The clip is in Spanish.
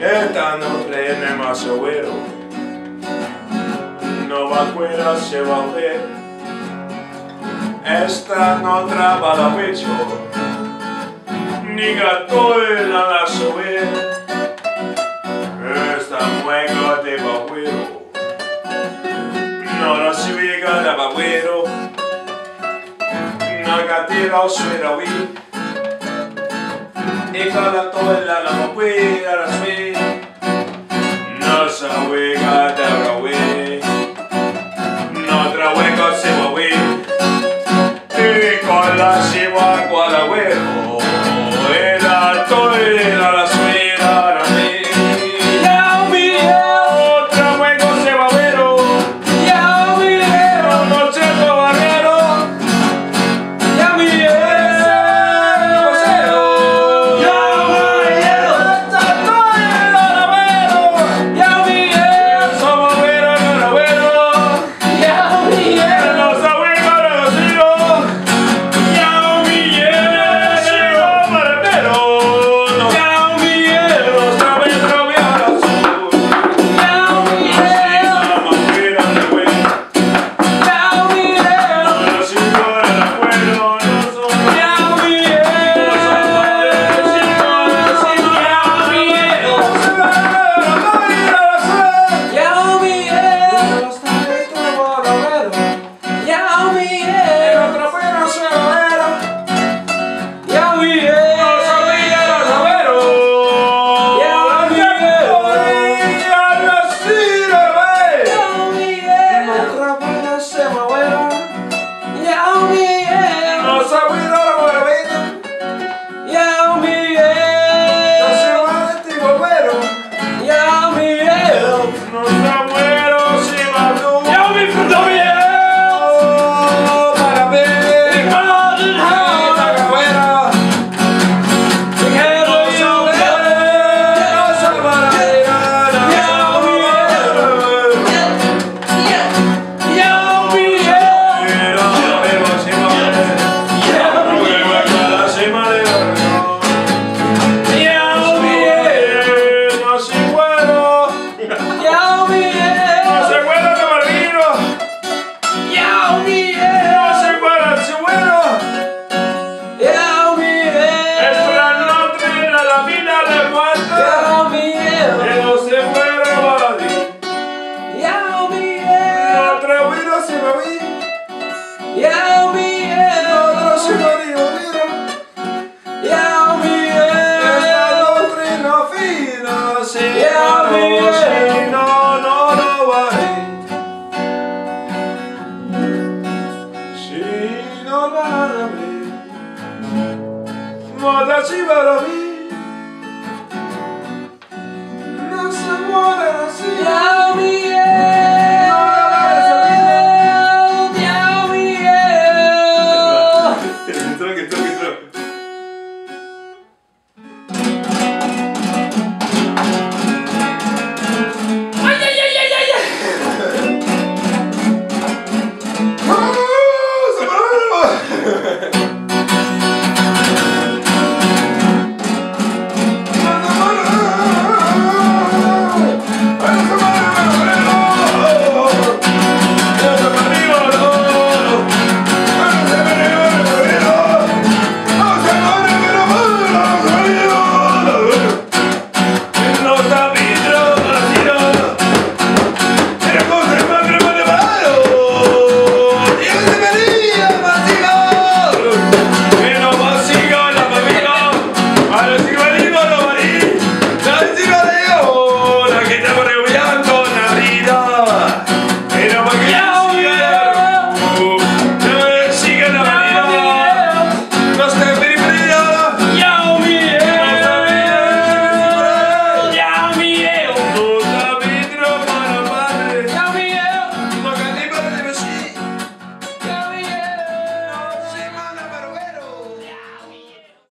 Esta noche en el masovero no va afuera, se va a ver. Esta no traba la pecho ni gato en la sober. Esta mueca de bagüero no la siga de bagüero, no gatera suera huir. Y cada toda la mujer la sue, no se juega de brawe, no trahueco se va a huir, y con la chiva cual huevo, el alto y la suera la ve. Ya mi otra hueco se va a ver, ya mi noche de barrero, ya mi Moda ci va